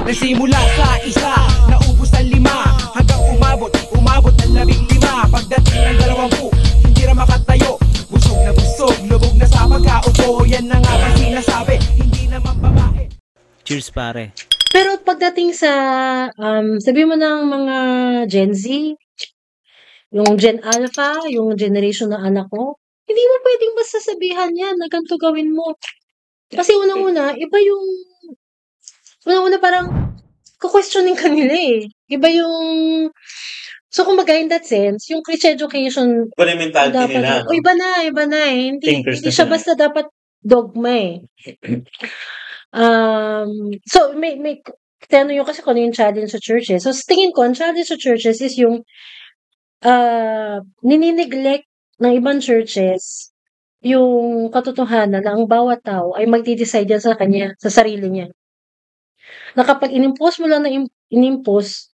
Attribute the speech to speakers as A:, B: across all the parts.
A: Nagsimula sa isa, naubos ang 5, hanggang umabot ng 15. Pagdating ng 20, hindi na makatayo. Busog na busog, lubog na sa pagkaupo. Yan na nga ba sinasabi, hindi naman babae.
B: Cheers pare.
C: Pero pagdating sa, sabi mo ng mga Gen Z, yung Gen Alpha, yung generation ng anak ko, hindi mo pwedeng basta sabihan yan na ganito gawin mo. Kasi unang-una, iba yung, unang-una parang, questioning kanila eh. Iba yung, so kumbaga in that sense, yung Christian education,
D: Iba na yung mentality
C: dapat,
D: nila. No?
C: iba na eh.
D: Thinkers
C: Hindi
D: na
C: siya
D: sila.
C: basta dapat dogma eh. So may tanong yun kasi kung ano yung challenge sa churches. So sa tingin ko, ang challenge sa churches is yung ninineglect ng ibang churches yung katotohanan na ang bawat tao ay magdi-decide yan sa kanya, sa sarili niya. Na kapag inimpose mo lang na inimpose,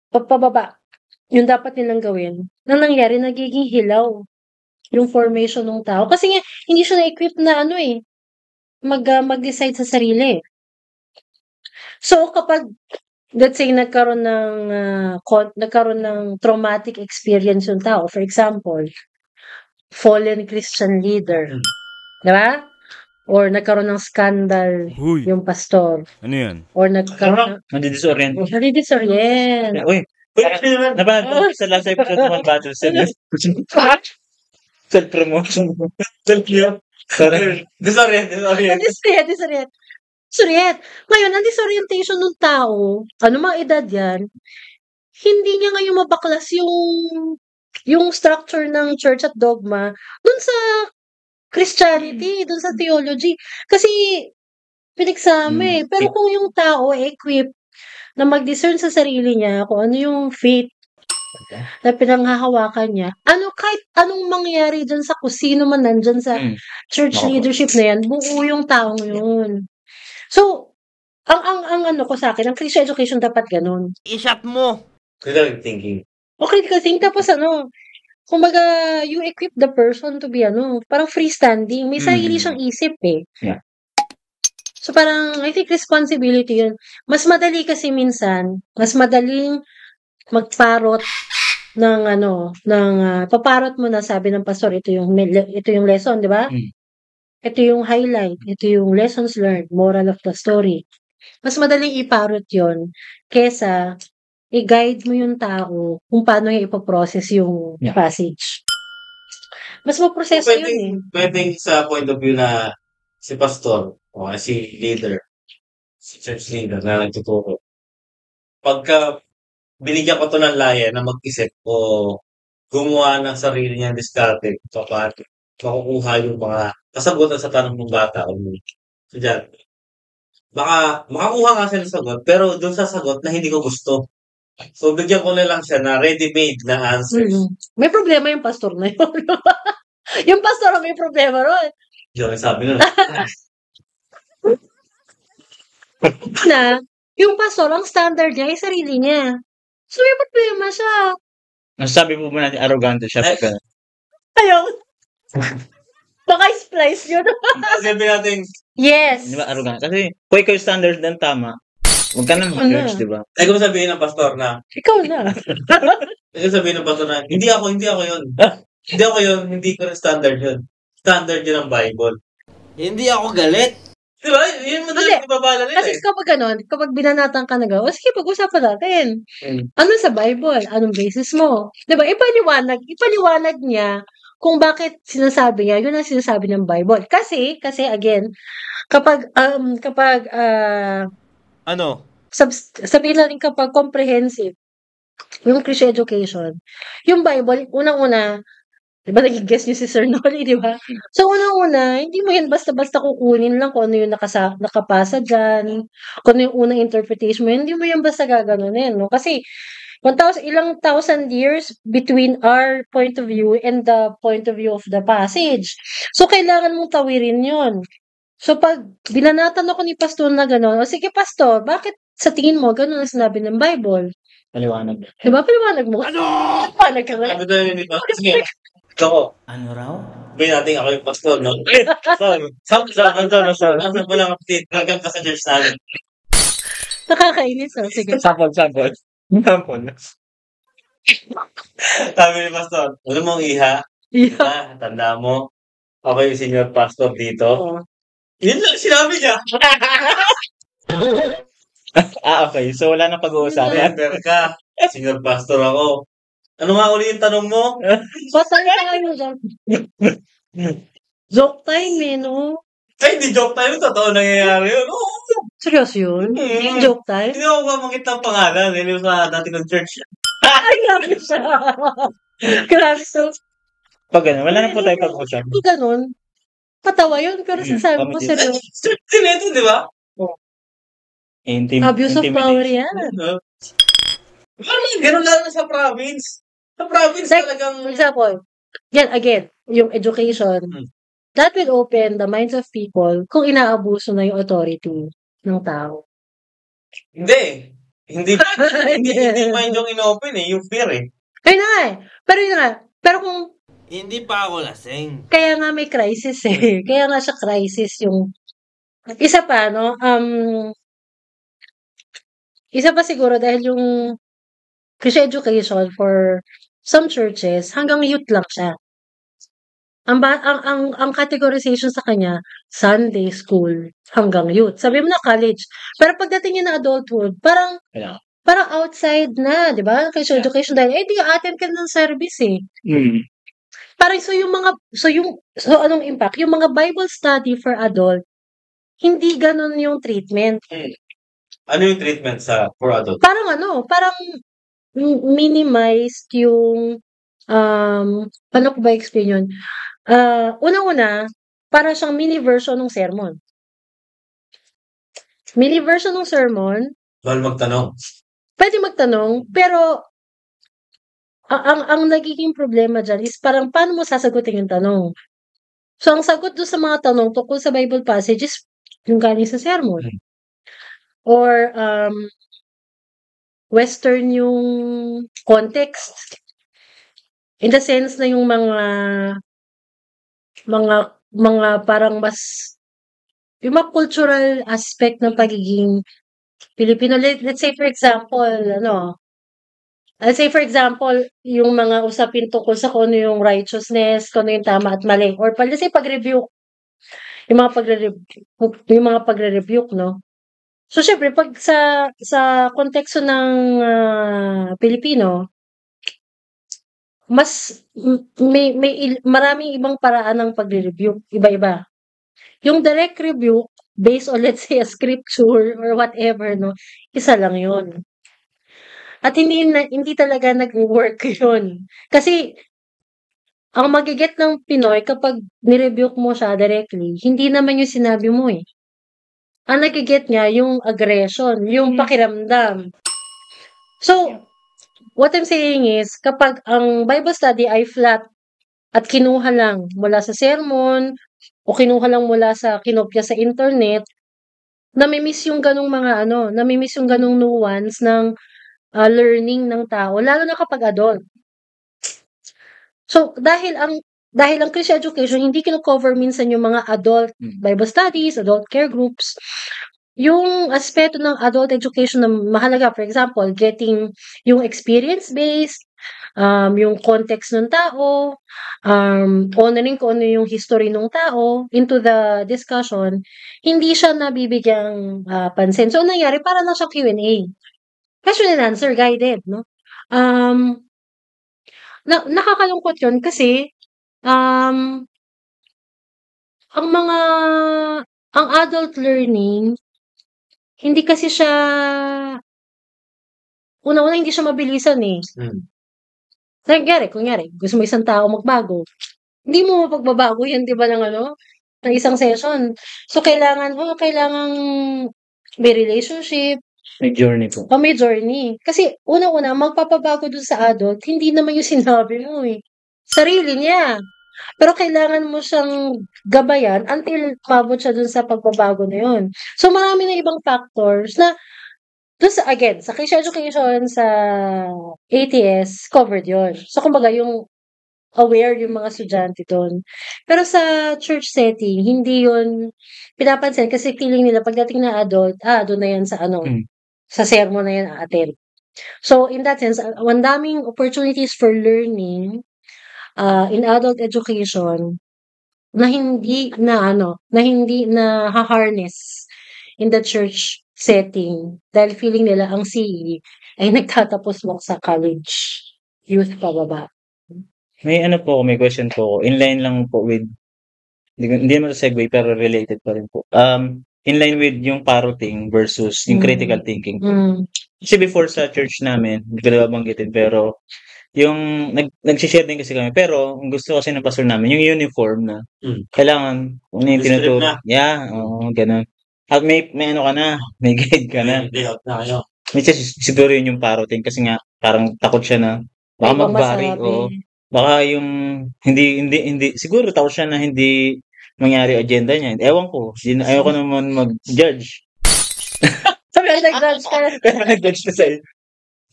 C: pababa, yung dapat nilang gawin, nang nangyari, nagiging hilaw yung formation ng tao. Kasi nga, hindi siya na-equip na mag-decide sa sarili. So, kapag, let's say, nagkaroon ng traumatic experience yung tao, for example, fallen Christian leader, diba? Or nagkaroon ng scandal yung pastor.
B: Ano yan?
C: Or nagkaroon ng...
E: Nadidisorient.
C: Nadidisorient.
E: Uy, napanood ko sa last episode ng One Battle Self-promotion. Sorry.
C: Disorient. Ngayon, ang disorientation ng tao, ano mga edad yan, hindi niya ngayon mabaklas yung structure ng church at dogma dun sa Christianity, dun sa theology. Kasi, pinagsama eh. Pero kung yung tao equipped na mag-discern sa sarili niya kung ano yung faith na pinanghahawakan niya, kahit anong mangyari dyan sa kusino man nandyan sa church leadership na yan, buo yung taong yun. So, ang ano ko sa akin, ang Christian education dapat ganun.
B: I-shot mo!
D: Critical thinking.
C: O critical thinking, tapos kumbaga, you equip the person to be parang freestanding. May sarili siyang isip eh.
E: Yeah.
C: So parang, I think responsibility yun. Mas madali kasi minsan, mas madaling magparot ng paparot mo na sabi ng pastor, ito yung lesson, di ba? Ito yung highlight, ito yung lessons learned, moral of the story. Mas madaling iparot yon kesa i-guide mo yung tao kung paano niya ipoprocess yung passage. Mas maproseso yun eh.
D: Pwedeng sa point of view na si pastor o si leader, si church leader na nagtuturo. Pagka binigyan ko to ng laya na mag-isip o gumawa ng sarili niyang diskarte kapag makukuha yung mga kasagutan sa tanong ng bata o so dyan. Baka makakuha nga siya ng sagot, pero doon sa sagot na hindi ko gusto. So, bigyan ko na lang siya na ready-made na answers.
C: May problema yung pastor na yun. Yung pastor may problema ron.
D: Yung sabi nun.
C: Na, yung pastor, ang standard niya ay sarili niya. So, may problema siya.
E: Nasabi mo ba natin arrogante siya?
C: Ayaw. Baka splice yun.
D: Sabi natin,
C: Yes.
E: Di ba arrogante? Kasi, kung ikaw yung standard ng tama, huwag ka na mag-judge, di ba?
D: ay kung sabihin ng pastor na,
C: Ikaw na.
D: sabihin ng pastor na, hindi ako yun. Hindi ako yun, hindi ko rin standard yun. Standard yun ng Bible.
B: Hindi ako galit.
D: Diba? Yun madaling ibabala nila
C: Kasi
D: eh.
C: kapag binanatan ka na sige, pag-usapan natin. Ano sa Bible? Anong basis mo? Diba? Ipaliwanag niya kung bakit sinasabi niya, yun ang sinasabi ng Bible. Kasi again, kapag sabihin natin kapag comprehensive, yung Christian education, yung Bible, unang-una, di ba nag-guess niyo si Sir Noli, di ba? So, unang-una, hindi mo yan basta-basta kukunin lang kung ano yung nakapasa dyan, kung ano yung unang interpretation mo, hindi mo yan basta gaganunin, no? Kasi, ilang thousand years between our point of view and the point of view of the passage. So, kailangan mong tawirin yun. So, pag binanatan ako ni Pastor na gano'n, sige Pastor, bakit sa tingin mo gano'n ang sinabi ng Bible?
E: Paliwanag.
C: Diba? Paliwanag mo. Paliwanag ka
D: Sabi tayo ni pastor. Sige, ako.
B: Ano raw?
D: Sabihin natin ako yung pastor, no? Saan pa lang kapatid? Hanggang ka sa church namin.
C: Nakakainis, sige.
E: Sample. Sample.
D: Sabi ni Pastor, alam mo, Iha,
C: Yeah.
D: tanda mo, ako yung senior pastor dito.
C: Oo.
D: Yun lang sinabi niya.
E: Okay. So, wala nang pag-uusapan.
D: Member ka. Senior pastor ako. Ano nga uli yung tanong mo?
C: Pasaya tayo dyan. Joke time eh, no?
D: Ay, hindi joke tayo. Totoo nangyayari yun. Oo.
C: Seryoso yun? Yung joke time?
D: Hindi ako mamangit ng pangalan. Hindi sa dati ng church.
C: Ay, grabe siya. Grabe so.
E: Pag ano, wala na po tayo pag-uusapan.
C: Kung ganun, patawa yun. Pero sasabi ko,
E: Comedy.
C: seryoso.
D: Church din ito, di ba?
C: Abuse of power yan.
D: Ganun lang sa province. Sa province
C: Like,
D: talagang...
C: for example, yan, again, yung education, that will open the minds of people kung inaabuso na yung authority ng tao.
D: Hindi. Hindi mind yung in-open eh. Yung fear eh.
C: Ayun na nga eh. Pero yun nga. Pero kung,
B: Hindi pa ako lasing.
C: kaya nga may crisis eh. Kaya nga siya crisis yung, isa pa, no? Isa pa siguro dahil yung Christian education for some churches, hanggang youth lang siya. Ang categorization sa kanya, Sunday school hanggang youth. Sabi mo na college. Pero pagdating niya na adulthood, parang
E: Kailangan.
C: outside na, di ba? Christian education dahil, di attend ka ng service eh. Parang so anong impact? Yung mga Bible study for adult, hindi ganun yung treatment.
D: Ano yung treatment for adult?
C: Parang minimized yung paano ko ba explain yun? Una-una, para siyang mini version ng sermon. Mini version ng sermon,
D: Bawal magtanong.
C: pwede magtanong, pero ang nagiging problema dyan is parang paano mo sasagutin yung tanong. So, ang sagot doon sa mga tanong tungkol sa Bible passages, yung galing sa sermon. Or, Western yung context. In the sense na yung mga parang mas, yung mga cultural aspect ng pagiging Pilipino. Let's say for example, yung mga usapin tungkol sa kung ano yung righteousness, kung ano yung tama at mali. Or let's say pag-review, yung mga pagre-rebuke, no? So, syempre, pag sa konteksto ng Pilipino, mas may maraming ibang paraan ng pagre-rebuke, iba-iba. Yung direct rebuke based on, let's say, a scripture or whatever, no, isa lang yun. At hindi talaga nag-work yun. Kasi ang magiget ng Pinoy kapag nirebuke mo siya directly, hindi naman yung sinabi mo eh. Ang nagiget niya yung aggression, yung pakiramdam. So, what I'm saying is, kapag ang Bible study ay flat at kinuha lang mula sa sermon o kinuha lang mula sa kinopya sa internet, namimiss yung ganung namimiss yung ganung nuance ng learning ng tao, lalo na kapag adult. So, dahil ang Christian education, hindi kino-cover minsan yung mga adult Bible studies, adult care groups, yung aspeto ng adult education na mahalaga, for example, getting yung experience-based, yung context ng tao, honoring kung ano yung history ng tao into the discussion, hindi siya nabibigyang pansin. So, ang nangyari, para lang siya Q&A. Question and answer, guided, no? Nakakalungkot yun kasi, ang adult learning, hindi kasi siya, una-una hindi siya mabilisan eh. Kunyari, gusto mo isang tao magbago, hindi mo mapagbabago yan, di ba, ng isang session. So, kailangan may relationship,
E: May journey po.
C: may journey. Kasi, una-una, magpapabago dun sa adult, hindi naman yung sinabi mo eh. Sarili niya. Pero kailangan mo siyang gabayan until mabot siya dun sa pagbabago na yun. So, marami na ibang factors na sa Christian education, sa ATS, covered yun. So, kumbaga, yung aware yung mga estudyante doon. Pero sa church setting, hindi yun pinapansin kasi feeling nila pagdating na adult, doon na yan sa sa sermon na yan a-attend. So, in that sense, ang daming opportunities for learning in adult education na hindi na harness in the church setting dahil feeling nila ang CE ay nagtatapos lang sa college youth pababa.
E: May question po ako. Inline lang po with, hindi naman sa segue, pero related pa rin po. Inline with yung parroting versus yung critical thinking. Kasi before sa church namin, hindi ko na babanggitin, pero yung nag-share din kasi kami. Pero ang gusto kasi ng pastor namin, yung uniform na kailangan, yung tinuturo.
D: Na.
E: Yeah, oo, ganun. At may ano ka na, may guide ka na.
D: Day out na kayo.
E: Minsan siguro yun yung parroting kasi nga parang takot siya na baka
C: May iba
E: magbari.
C: masabi.
E: Oo. Baka yung hindi siguro takot siya na hindi mangyari yung agenda niya. Ewan ko. Ayoko naman mag-judge.
C: Sabi ang nag-judge ka.
E: Pero nag-judge na sa'yo.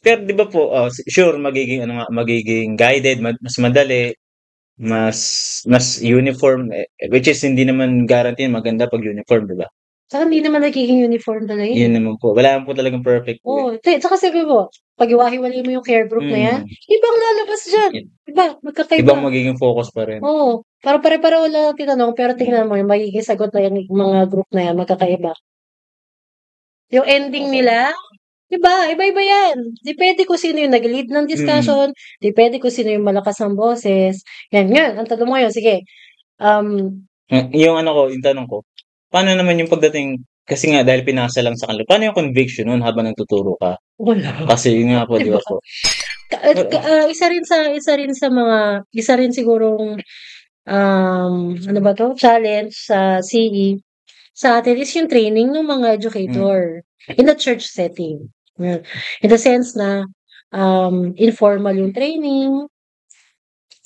E: Pero di ba po, sure, magiging guided, mas madali, mas uniform, which is hindi naman guarantee maganda pag uniform, di ba?
C: Saka hindi naman nagiging uniform talaga
E: Yun naman po. Wala naman po talagang perfect.
C: Oo. Tsaka sabi mo, pag iwahiwalay mo yung care group na yan, ibang lalabas dyan. Iba, magkakaiba.
E: Ibang magiging focus pa rin.
C: Oo. Para pare-pareho lang tinanong, pero tingnan mo, yung magiging sagot na yung mga group na yan, magkakaiba. Yung ending nila, iba-iba yan. Depende kung sino yung nag-lead ng discussion, depende kung sino yung malakas ng boses. Yan. Ang tanong mo yun, sige.
E: Yung tanong ko, paano naman yung pagdating, kasi nga dahil pinasa lang sa kanila, paano yung conviction nun habang nagtuturo ka?
C: Wala.
E: Kasi yun nga po, di ba po?
C: Isa rin sigurong challenge sa CE sa atin is yung training ng mga educator in the church setting. In the sense na informal yung training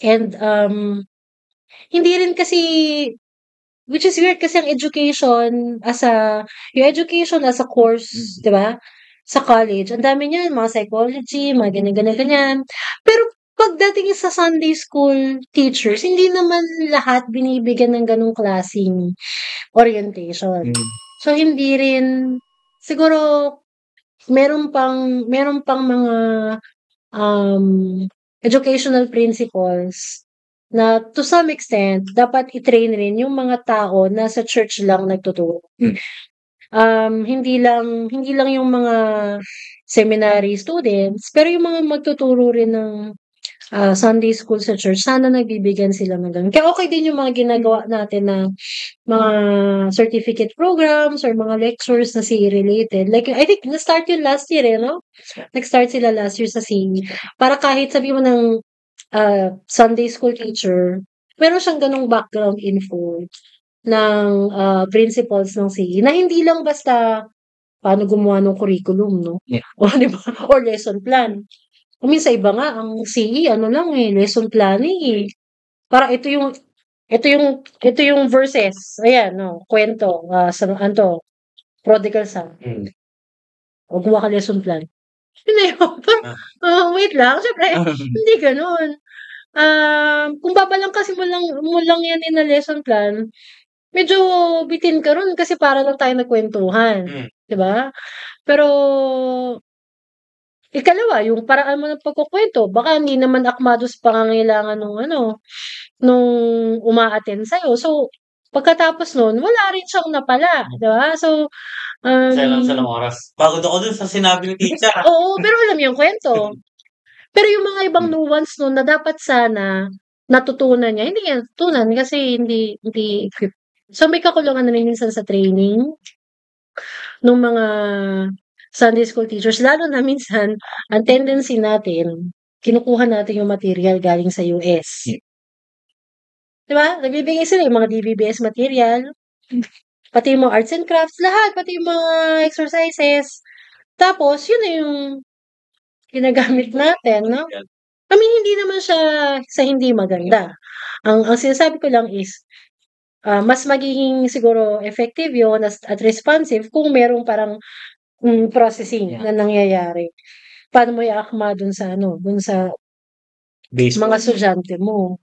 C: and hindi rin kasi, which is weird kasi ang education as a course, di ba? Sa college, ang dami niyan, mga psychology, mga ganyan. Pero pagdating sa Sunday school teachers, hindi naman lahat binibigyan ng ganong klaseng orientation. So, hindi rin, siguro, meron pang mga educational principles na to some extent, dapat i-train rin yung mga tao na sa church lang nagtuturo. Hindi lang yung mga seminary students, pero yung mga magtuturo rin ng Sunday school sa church, sana nagbibigyan sila ng ganun. Kaya okay din yung mga ginagawa natin na mga certificate programs or mga lectures na CE related. Like, I think, na-start yun last year, no? Nag-start sila last year sa CE. Para kahit sabi mo ng Sunday school teacher, meron siyang ganung background info ng principles ng CE na hindi lang basta paano gumawa ng curriculum, no?
E: Yeah.
C: O, di ba? Or lesson plan. Minsan iba nga, ang CE, lesson planning eh. Para ito yung verses. Ayan, no, kwento, prodigal son. O gumawa ka lesson plan. Yun na yun. Wait lang, syempre, hindi ganun. Kung babalang kasi mo lang yan in a lesson plan, medyo bitin ka ron kasi para lang tayo nagkwentuhan. Diba? Pero, ikalawa, yung paraan mo ng pagkukwento, baka hindi naman akmado sa pangangailangan nung uma-attend sa'yo. So, pagkatapos nun, wala rin siyang napala. Diba? So,
D: Sa ng oras. Pagod ako dun sa sinabi ni teacher.
C: Oo, pero alam yung kwento. Pero yung mga ibang nuance nun na dapat sana natutunan niya, hindi niya natutunan kasi hindi equipped. So, may kakulangan na rin minsan sa training ng mga Sunday school teachers. Lalo na minsan, ang tendency natin, kinukuha natin yung material galing sa US. Diba? Nagbibigay sila yung mga DBBS material, pati yung mga arts and crafts, lahat, pati yung mga exercises. Tapos, yun na yung ginagamit natin, no? I mean, hindi naman siya sa hindi maganda. Ang sinasabi ko lang is, mas magiging siguro effective yun at responsive kung merong parang processing na nangyayari. Paano mo iakma dun sa mga estudyante mo.